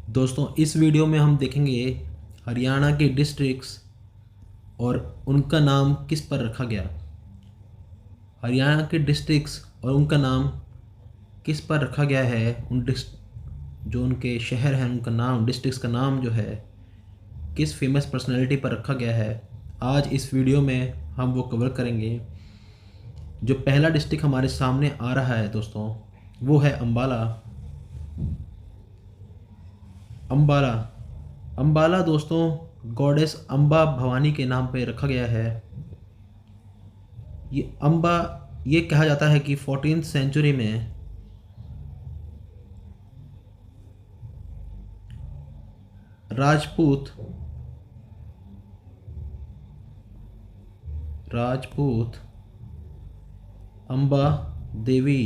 दोस्तों इस वीडियो में हम देखेंगे हरियाणा के डिस्ट्रिक्ट्स और उनका नाम किस पर रखा गया। हरियाणा के डिस्ट्रिक्ट्स और उनका नाम किस पर रखा गया है। जो उनके शहर हैं उनका नाम, डिस्ट्रिक्ट्स का नाम जो है किस फेमस पर्सनैलिटी पर रखा गया है। आज इस वीडियो में हम वो कवर करेंगे। जो पहला डिस्ट्रिक्ट हमारे सामने आ रहा है दोस्तों वो है अम्बाला। अम्बाला अम्बाला दोस्तों गॉडेस अम्बा भवानी के नाम पे रखा गया है। ये अम्बा, ये कहा जाता है कि 14th सेंचुरी में राजपूत राजपूत अम्बा देवी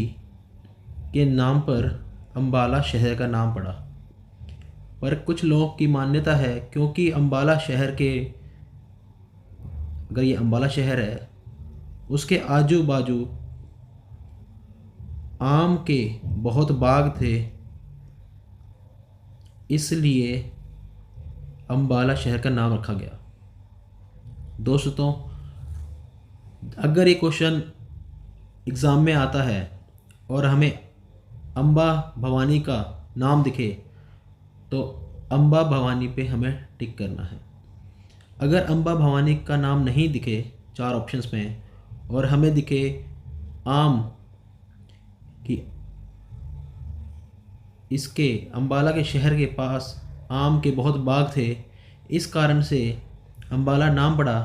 के नाम पर अम्बाला शहर का नाम पड़ा। पर कुछ लोगों की मान्यता है क्योंकि अम्बाला शहर के, अगर ये अम्बाला शहर है उसके आजू बाजू आम के बहुत बाग थे, इसलिए अम्बाला शहर का नाम रखा गया। दोस्तों अगर ये क्वेश्चन एग्ज़ाम में आता है और हमें अम्बा भवानी का नाम दिखे तो अम्बा भवानी पे हमें टिक करना है। अगर अम्बा भवानी का नाम नहीं दिखे चार ऑप्शंस में और हमें दिखे आम कि इसके अम्बाला के शहर के पास आम के बहुत बाग थे, इस कारण से अम्बाला नाम पड़ा,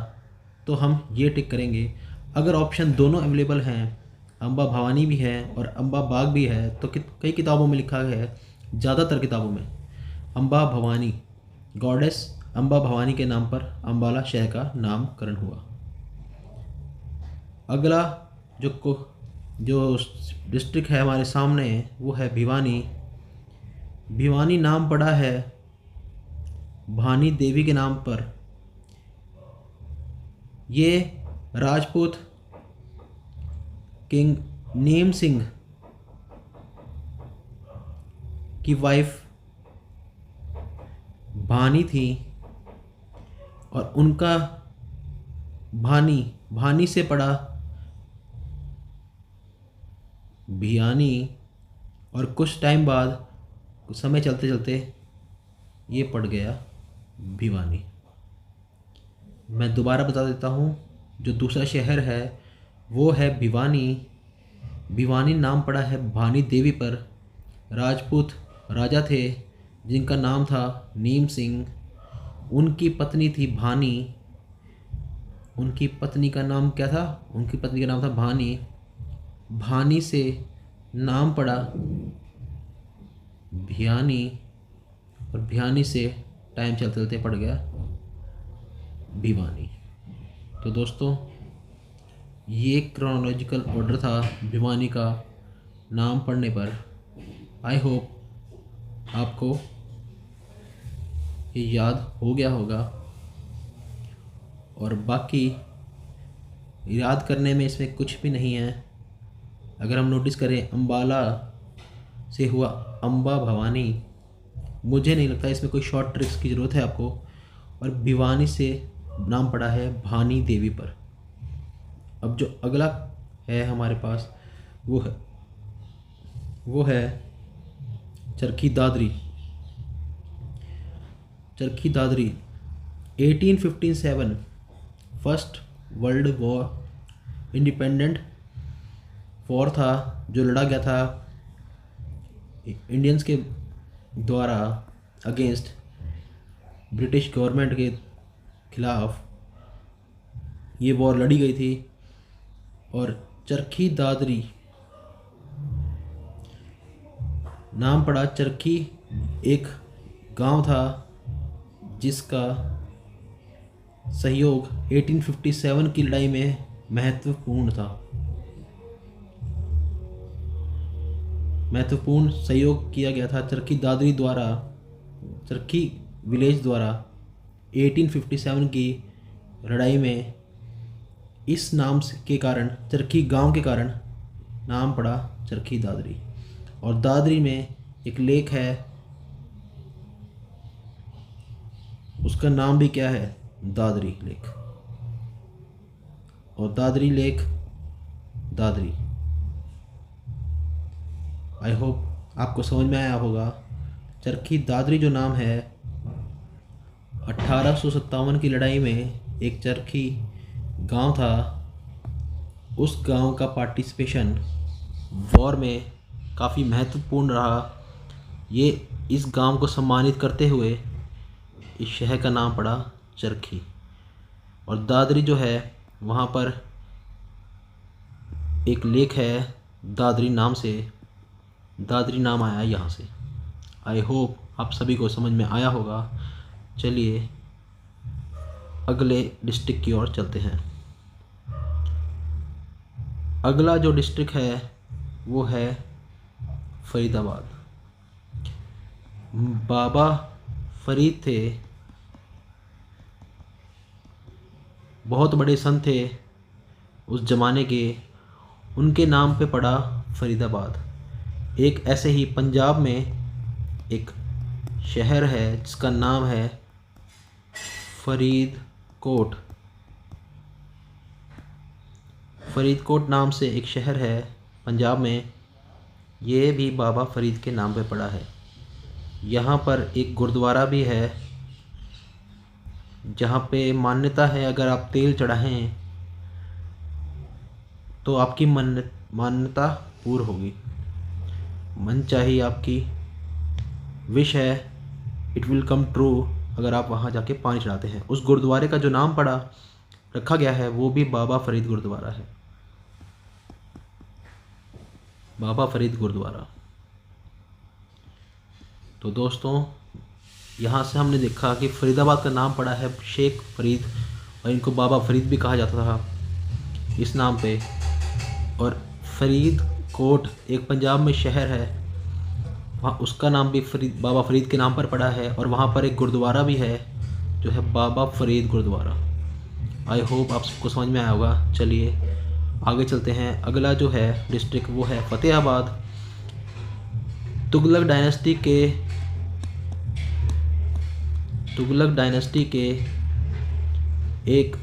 तो हम ये टिक करेंगे। अगर ऑप्शन दोनों अवेलेबल हैं, अम्बा भवानी भी है और अम्बा बाग भी है, तो कई किताबों में लिखा है, ज़्यादातर किताबों में अम्बा भवानी, गॉडेस अम्बा भवानी के नाम पर अम्बाला शहर का नामकरण हुआ। अगला जो डिस्ट्रिक्ट है हमारे सामने वो है भिवानी। भिवानी नाम पड़ा है भानी देवी के नाम पर। ये राजपूत किंग नीम सिंह की वाइफ भानी थी और उनका भानी से पड़ा भियानी, और कुछ टाइम बाद, कुछ समय चलते चलते ये पड़ गया भिवानी। मैं दोबारा बता देता हूँ, जो दूसरा शहर है वो है भिवानी। भिवानी नाम पड़ा है भानी देवी पर। राजपूत राजा थे जिनका नाम था नीम सिंह, उनकी पत्नी थी भानी। उनकी पत्नी का नाम क्या था? उनकी पत्नी का नाम था भानी। भानी से नाम पड़ा भियानी और भियानी से टाइम चलते चलते पड़ गया भिवानी। तो दोस्तों ये क्रोनोलॉजिकल ऑर्डर था भिवानी का नाम पढ़ने पर। आई होप आपको ये याद हो गया होगा, और बाकी याद करने में इसमें कुछ भी नहीं है। अगर हम नोटिस करें अम्बाला से हुआ अम्बा भवानी, मुझे नहीं लगता इसमें कोई शॉर्ट ट्रिक्स की ज़रूरत है आपको। और भिवानी से नाम पड़ा है भानी देवी पर। अब जो अगला है हमारे पास वो है Charkhi Dadri. Charkhi Dadri 1857 first world war independent war था जो लड़ा गया था इंडियंस के द्वारा अगेंस्ट ब्रिटिश गवर्नमेंट के खिलाफ। ये वॉर लड़ी गई थी और चरखी दादरी नाम पड़ा। चरखी एक गांव था जिसका सहयोग 1857 की लड़ाई में महत्वपूर्ण सहयोग किया गया था चरखी दादरी द्वारा, चरखी विलेज द्वारा 1857 की लड़ाई में। इस नाम के कारण, चरखी गांव के कारण नाम पड़ा चरखी दादरी। और दादरी में एक लेक है उसका नाम भी क्या है? दादरी लेक। और Dadri lake, Dadri. I hope आपको समझ में आया होगा। चरखी दादरी जो नाम है, 1857 की लड़ाई में एक चरखी गांव था, उस गांव का पार्टिसिपेशन वॉर में काफ़ी महत्वपूर्ण रहा। ये इस गांव को सम्मानित करते हुए इस शहर का नाम पड़ा चरखी। और दादरी जो है, वहाँ पर एक लेक है दादरी नाम से, दादरी नाम आया यहाँ से। आई होप आप सभी को समझ में आया होगा। चलिए अगले डिस्ट्रिक्ट की ओर चलते हैं। अगला जो डिस्ट्रिक्ट है वो है फरीदाबाद। बाबा फरीद थे, बहुत बड़े संत थे उस ज़माने के, उनके नाम पे पड़ा फरीदाबाद। एक ऐसे ही पंजाब में एक शहर है जिसका नाम है फरीदकोट। फरीदकोट नाम से एक शहर है पंजाब में, ये भी बाबा फरीद के नाम पे पड़ा है। यहाँ पर एक गुरुद्वारा भी है जहाँ पे मान्यता है अगर आप तेल चढ़ाएं तो आपकी मान्यता पूर्ण होगी। मन चाहिए आपकी विश है, इट विल कम ट्रू अगर आप वहाँ जाके पानी चढ़ाते हैं। उस गुरुद्वारे का जो नाम पड़ा रखा गया है वो भी बाबा फरीद गुरुद्वारा है। बाबा फरीद गुरुद्वारा। तो दोस्तों, यहाँ से हमने देखा कि फरीदाबाद का नाम पड़ा है शेख फरीद, और इनको बाबा फरीद भी कहा जाता था इस नाम पे। और फरीदकोट एक पंजाब में शहर है, वहाँ उसका नाम भी बाबा फरीद के नाम पर पड़ा है। और वहाँ पर एक गुरुद्वारा भी है जो है बाबा फरीद गुरुद्वारा। आई होप आप सबको समझ में आया होगा। चलिए आगे चलते हैं। अगला जो है डिस्ट्रिक्ट वो है फतेहाबाद। तुगलक डायनेस्टी के एक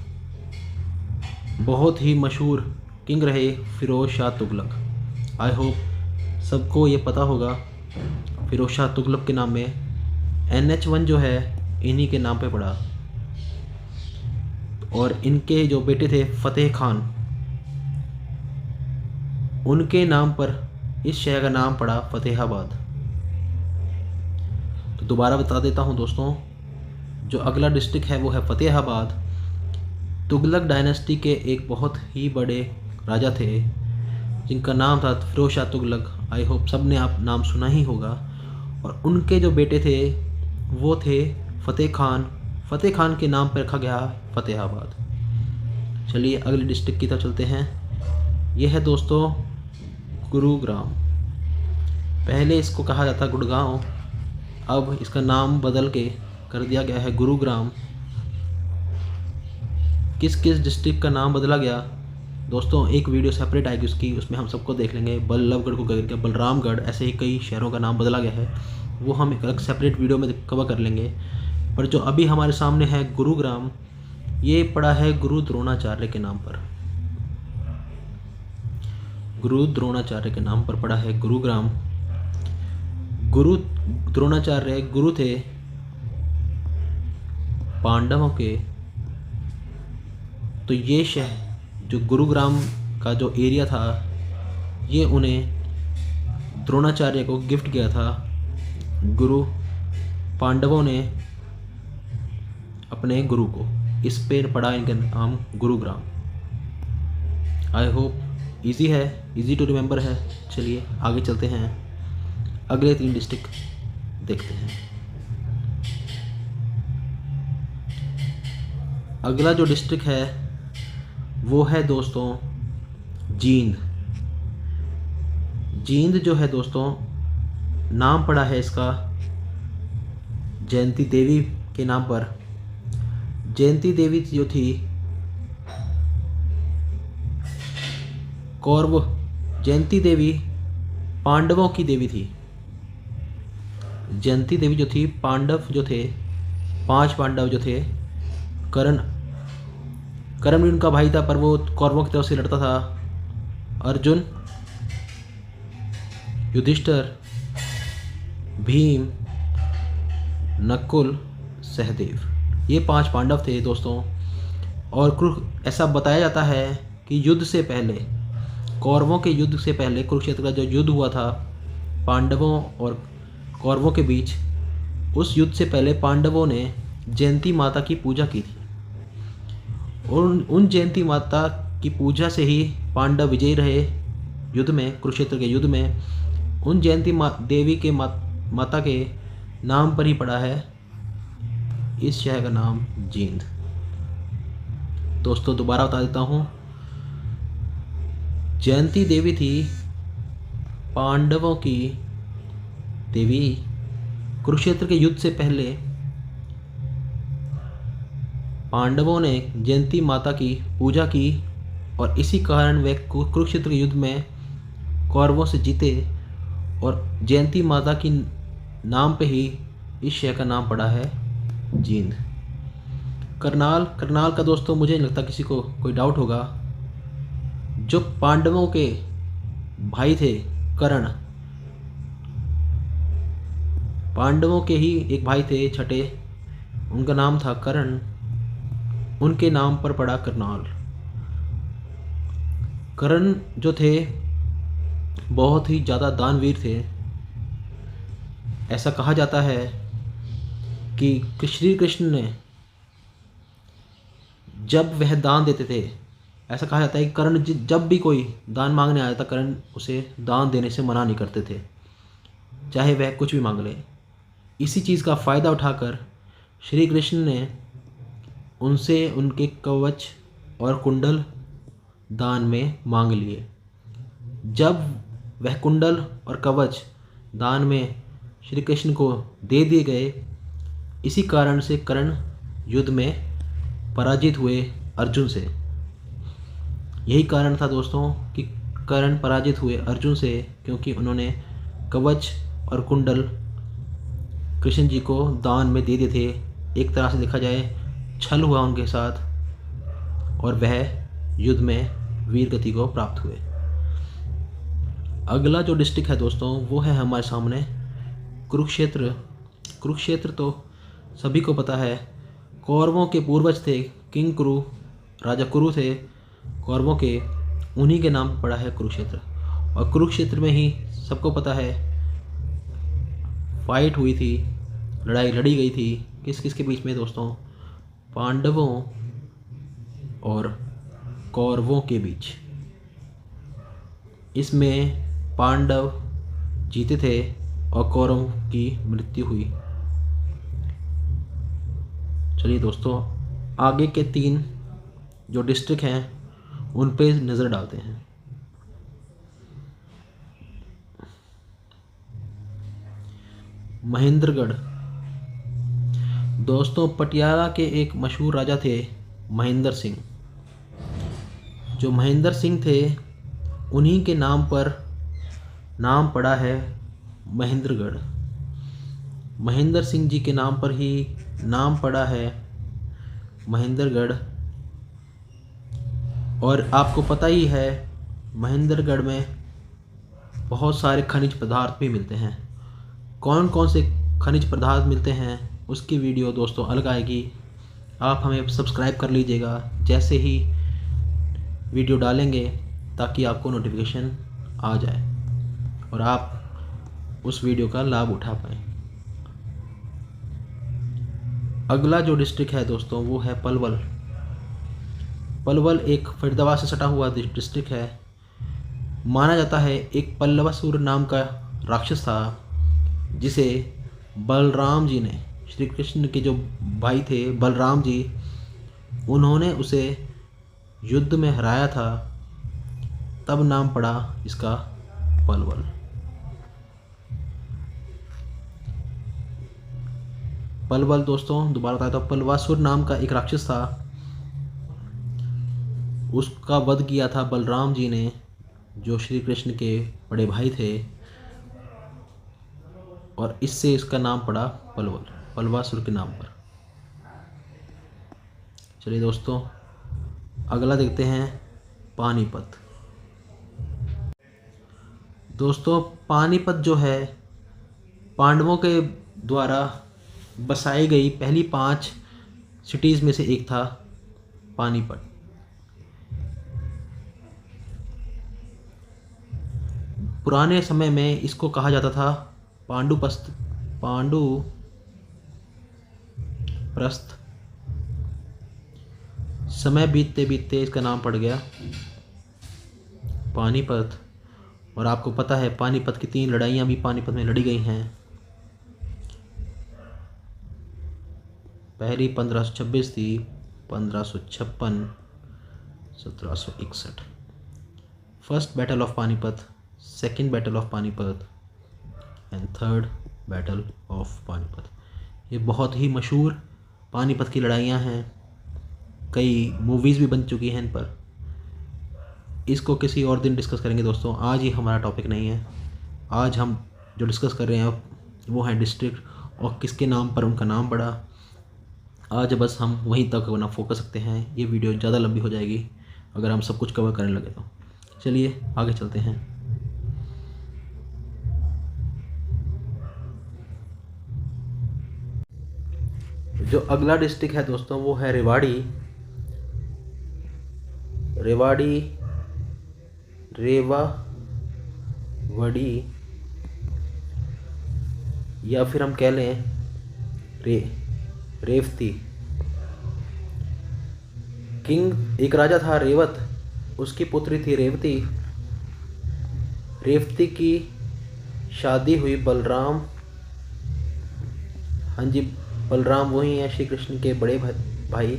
बहुत ही मशहूर किंग रहे फ़िरोज़ शाह तुगलक। आई होप सबको ये पता होगा। फ़िरोज़ शाह तुगलक के नाम में NH1 जो है इन्हीं के नाम पे पड़ा। और इनके जो बेटे थे फ़तेह खान, उनके नाम पर इस शहर का नाम पड़ा फतेहाबाद। तो दोबारा बता देता हूँ दोस्तों, जो अगला डिस्ट्रिक्ट है वो है फतेहाबाद। तुगलक डायनेस्टी के एक बहुत ही बड़े राजा थे जिनका नाम था फ़िरोज़ शाह तुगलक। आई होप सब ने आप नाम सुना ही होगा। और उनके जो बेटे थे वो थे फ़तेह खान। फ़तेह खान के नाम पर रखा गया फतेहाबाद। चलिए अगले डिस्ट्रिक्ट की तरफ चलते हैं। यह है दोस्तों गुरुग्राम। पहले इसको कहा जाता गुड़गांव, अब इसका नाम बदल के कर दिया गया है गुरुग्राम। किस किस डिस्ट्रिक्ट का नाम बदला गया दोस्तों, एक वीडियो सेपरेट आएगी उसकी, उसमें हम सबको देख लेंगे। बल्लभगढ़ को करके बलरामगढ़, ऐसे ही कई शहरों का नाम बदला गया है, वो हम एक अलग सेपरेट वीडियो में कवर कर लेंगे। पर जो अभी हमारे सामने है गुरुग्राम, ये पड़ा है गुरु द्रोणाचार्य के नाम पर। गुरु द्रोणाचार्य के नाम पर पड़ा है गुरुग्राम। गुरु द्रोणाचार्य गुरु थे पांडवों के। तो ये शहर जो गुरुग्राम का जो एरिया था, ये उन्हें द्रोणाचार्य को गिफ्ट किया था। गुरु पांडवों ने अपने गुरु को, इस पे पड़ा इनका नाम गुरुग्राम। आई होप इजी है, इजी टू रिमेंबर है। चलिए आगे चलते हैं, अगले 3 डिस्ट्रिक्ट देखते हैं। अगला जो डिस्ट्रिक्ट है वो है दोस्तों जींद। जींद जो है दोस्तों, नाम पड़ा है इसका जयंती देवी के नाम पर। जयंती देवी जो थी कौरव, जयंती देवी पांडवों की देवी थी। जयंती देवी जो थी, पांडव जो थे 5 पांडव जो थे, कर्ण कर्ण भी उनका भाई था, पर वो कौरवों की तरफ से लड़ता था। अर्जुन, युधिष्ठिर, भीम, नकुल, सहदेव, ये 5 पांडव थे दोस्तों। और ऐसा बताया जाता है कि युद्ध से पहले, कौरवों के युद्ध से पहले, कुरुक्षेत्र का जो युद्ध हुआ था पांडवों और कौरवों के बीच, उस युद्ध से पहले पांडवों ने जयंती माता की पूजा की थी। और उन जयंती माता की पूजा से ही पांडव विजयी रहे युद्ध में, कुरुक्षेत्र के युद्ध में। उन जयंती देवी के माता के नाम पर ही पड़ा है इस शहर का नाम जींद। दोस्तों दोबारा बता देता हूँ, जयंती देवी थी पांडवों की देवी। कुरुक्षेत्र के युद्ध से पहले पांडवों ने जयंती माता की पूजा की और इसी कारण वे कुरुक्षेत्र के युद्ध में कौरवों से जीते। और जयंती माता की नाम पे ही इस शहर का नाम पड़ा है जींद। करनाल का दोस्तों मुझे नहीं लगता किसी को कोई डाउट होगा। जो पांडवों के भाई थे कर्ण, पांडवों के ही एक भाई थे छठे, उनका नाम था कर्ण, उनके नाम पर पड़ा करनाल। कर्ण जो थे बहुत ही ज़्यादा दानवीर थे। ऐसा कहा जाता है कि श्री कृष्ण ने जब वह दान देते थे, ऐसा कहा जाता है कि कर्ण जब भी कोई दान मांगने आया था, कर्ण उसे दान देने से मना नहीं करते थे, चाहे वह कुछ भी मांग ले। इसी चीज़ का फ़ायदा उठाकर श्री कृष्ण ने उनसे उनके कवच और कुंडल दान में मांग लिए। जब वह कुंडल और कवच दान में श्री कृष्ण को दे दिए गए, इसी कारण से कर्ण युद्ध में पराजित हुए अर्जुन से। यही कारण था दोस्तों कि कर्ण पराजित हुए अर्जुन से, क्योंकि उन्होंने कवच और कुंडल कृष्ण जी को दान में दे दिए थे। एक तरह से देखा जाए छल हुआ उनके साथ और वह युद्ध में वीर गति को प्राप्त हुए। अगला जो डिस्ट्रिक्ट है दोस्तों वो है हमारे सामने कुरुक्षेत्र। कुरुक्षेत्र तो सभी को पता है, कौरवों के पूर्वज थे, किंग कुरु, राजा कुरु थे कौरवों के, उन्हीं के नाम पड़ा है कुरुक्षेत्र। और कुरुक्षेत्र में ही सबको पता है फाइट हुई थी, लड़ाई लड़ी गई थी। किस किस के बीच में दोस्तों? पांडवों और कौरवों के बीच। इसमें पांडव जीते थे और कौरवों की मृत्यु हुई। चलिए दोस्तों आगे के 3 जो डिस्ट्रिक्ट हैं उन पे नज़र डालते हैं। महेंद्रगढ़। दोस्तों पटियाला के एक मशहूर राजा थे महेंद्र सिंह। जो महेंद्र सिंह थे उन्हीं के नाम पर नाम पड़ा है महेंद्रगढ़। महेंद्र सिंह जी के नाम पर ही नाम पड़ा है महेंद्रगढ़। और आपको पता ही है महेंद्रगढ़ में बहुत सारे खनिज पदार्थ भी मिलते हैं। कौन कौन से खनिज पदार्थ मिलते हैं उसकी वीडियो दोस्तों अलग आएगी, आप हमें सब्सक्राइब कर लीजिएगा जैसे ही वीडियो डालेंगे, ताकि आपको नोटिफिकेशन आ जाए और आप उस वीडियो का लाभ उठा पाएँ। अगला जो डिस्ट्रिक्ट है दोस्तों वो है पलवल। पलवल एक फरीदाबाद से सटा हुआ डिस्ट्रिक्ट है। माना जाता है एक पल्लवासुर नाम का राक्षस था, जिसे बलराम जी ने, श्री कृष्ण के जो भाई थे बलराम जी, उन्होंने उसे युद्ध में हराया था, तब नाम पड़ा इसका पलवल। पलवल दोस्तों दोबारा बताया था, पलवासुर नाम का एक राक्षस था, उसका वध किया था बलराम जी ने, जो श्री कृष्ण के बड़े भाई थे, और इससे इसका नाम पड़ा पलवल, पलवासुर के नाम पर। चलिए दोस्तों, अगला देखते हैं पानीपत। दोस्तों पानीपत जो है पांडवों के द्वारा बसाई गई पहली 5 सिटीज़ में से एक था पानीपत। पुराने समय में इसको कहा जाता था पांडुप्रस्थ। समय बीतते बीतते इसका नाम पड़ गया पानीपत। और आपको पता है पानीपत की 3 लड़ाइयाँ भी पानीपत में लड़ी गई हैं। पहली 1526 थी, 1556, 1761। First battle of Panipat, second battle of Panipat and third battle of Panipat. ये बहुत ही मशहूर पानीपत की लड़ाइयाँ हैं। कई मूवीज़ भी बन चुकी हैं इन पर। इसको किसी और दिन डिस्कस करेंगे दोस्तों, आज ही हमारा टॉपिक नहीं है। आज हम जो डिस्कस कर रहे हैं वो है डिस्ट्रिक्ट और किसके नाम पर उनका नाम पड़ा। आज बस हम वहीं तक अपना फोकस रखते हैं। ये वीडियो ज़्यादा लंबी हो जाएगी अगर हम सब कुछ कवर करने लगे तो। चलिए आगे चलते हैं। जो अगला डिस्ट्रिक्ट है दोस्तों वो है रेवाड़ी। रेवाड़ी या फिर हम कह लें रेवती। किंग एक राजा था रेवत, उसकी पुत्री थी रेवती। रेवती की शादी हुई बलराम, हाँ जी बलराम वही हैं श्री कृष्ण के बड़े भाई,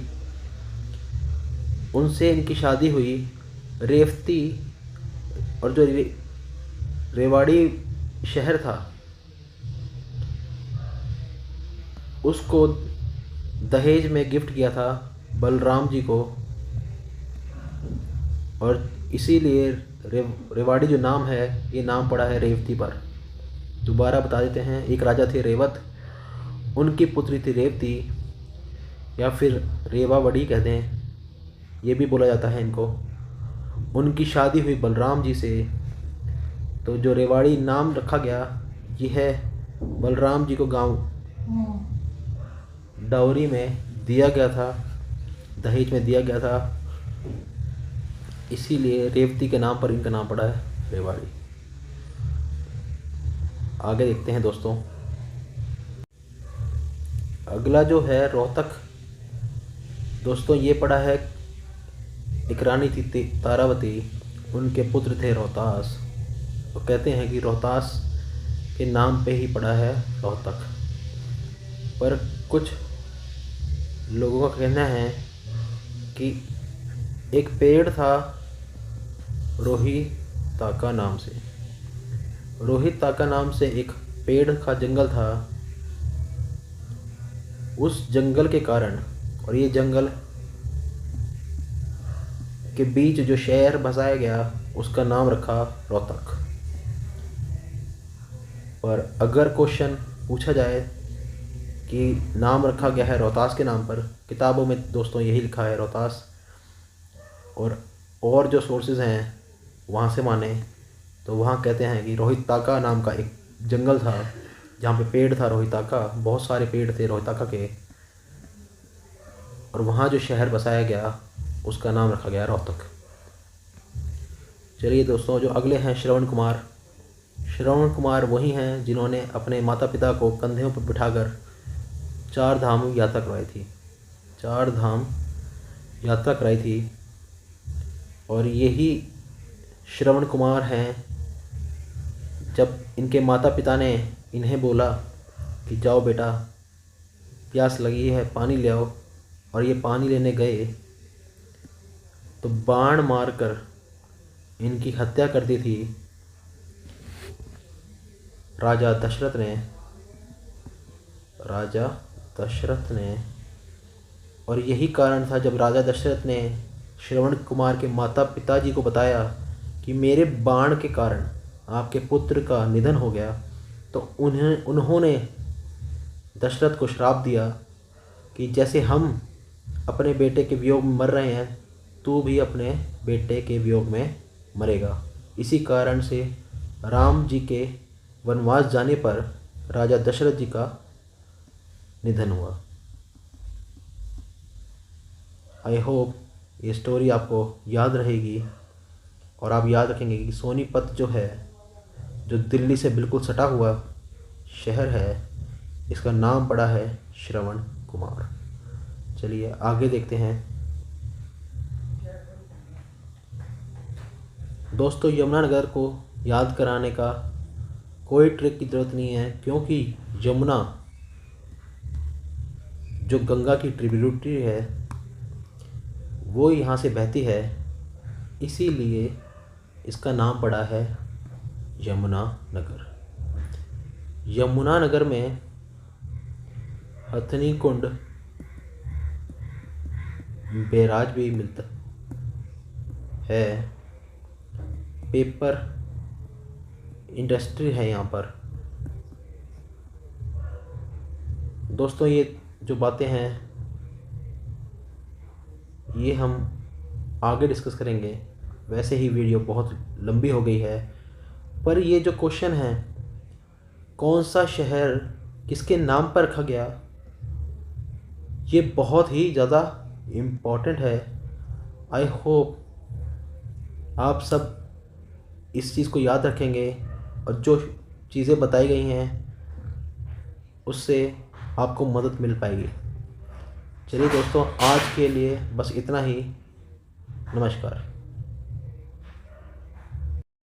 उनसे इनकी शादी हुई। रेवती और जो रेवाड़ी शहर था उसको दहेज में गिफ्ट किया था बलराम जी को, और इसीलिए रेवाड़ी जो नाम है ये नाम पड़ा है रेवती पर। दोबारा बता देते हैं, एक राजा थे रेवत, उनकी पुत्री थी रेवती या फिर रेवावड़ी कहते हैं, ये भी बोला जाता है इनको। उनकी शादी हुई बलराम जी से, तो जो रेवाड़ी नाम रखा गया ये है बलराम जी को गांव डाउरी में दिया गया था, दहेज में दिया गया था, इसीलिए रेवती के नाम पर इनका नाम पड़ा है रेवाड़ी। आगे देखते हैं दोस्तों। अगला जो है रोहतक। दोस्तों ये पड़ा है, एक रानी थी तारावती, उनके पुत्र थे रोहतास। तो कहते हैं कि रोहतास के नाम पे ही पड़ा है रोहतक। पर कुछ लोगों का कहना है कि एक पेड़ था रोहिताका नाम से, रोहिताका नाम से एक पेड़ का जंगल था। उस जंगल के कारण, और ये जंगल के बीच जो शहर बसाया गया उसका नाम रखा रोहतक। पर अगर क्वेश्चन पूछा जाए कि नाम रखा गया है रोहतास के नाम पर, किताबों में दोस्तों यही लिखा है रोहतास, और जो सोर्सेज हैं वहाँ से माने तो वहाँ कहते हैं कि रोहिताका नाम का एक जंगल था जहाँ पे पेड़ था रोहिताका, बहुत सारे पेड़ थे रोहिताका के, और वहाँ जो शहर बसाया गया उसका नाम रखा गया रोहतक। चलिए दोस्तों, जो अगले हैं श्रवण कुमार। श्रवण कुमार वही हैं जिन्होंने अपने माता पिता को कंधों पर बिठाकर 4 धाम यात्रा करवाई थी, 4 धाम यात्रा कराई थी। और यही श्रवण कुमार हैं, जब इनके माता पिता ने इन्हें बोला कि जाओ बेटा प्यास लगी है पानी ले आओ, और ये पानी लेने गए तो बाण मारकर इनकी हत्या कर दी थी राजा दशरथ ने। और यही कारण था जब राजा दशरथ ने श्रवण कुमार के माता पिताजी को बताया कि मेरे बाण के कारण आपके पुत्र का निधन हो गया, तो उन्होंने दशरथ को श्राप दिया कि जैसे हम अपने बेटे के वियोग में मर रहे हैं, तू भी अपने बेटे के वियोग में मरेगा। इसी कारण से राम जी के वनवास जाने पर राजा दशरथ जी का निधन हुआ। आई होप ये स्टोरी आपको याद रहेगी और आप याद रखेंगे कि सोनीपत जो है, जो दिल्ली से बिल्कुल सटा हुआ शहर है, इसका नाम पड़ा है श्रवण कुमार। चलिए आगे देखते हैं। दोस्तों, यमुनानगर को याद कराने का कोई ट्रिक की ज़रूरत नहीं है, क्योंकि यमुना जो गंगा की ट्रिब्यूटरी है वो यहाँ से बहती है, इसीलिए इसका नाम पड़ा है यमुनानगर। यमुनानगर में हथनी कुंड बैराज भी मिलता है, पेपर इंडस्ट्री है यहाँ पर। दोस्तों, ये जो बातें हैं ये हम आगे डिस्कस करेंगे। वैसे ही वीडियो बहुत लंबी हो गई है, पर ये जो क्वेश्चन है कौन सा शहर किसके नाम पर रखा गया, ये बहुत ही ज़्यादा इम्पोर्टेंट है। आई होप आप सब इस चीज़ को याद रखेंगे और जो चीज़ें बताई गई हैं उससे आपको मदद मिल पाएगी। चलिए दोस्तों, आज के लिए बस इतना ही। नमस्कार।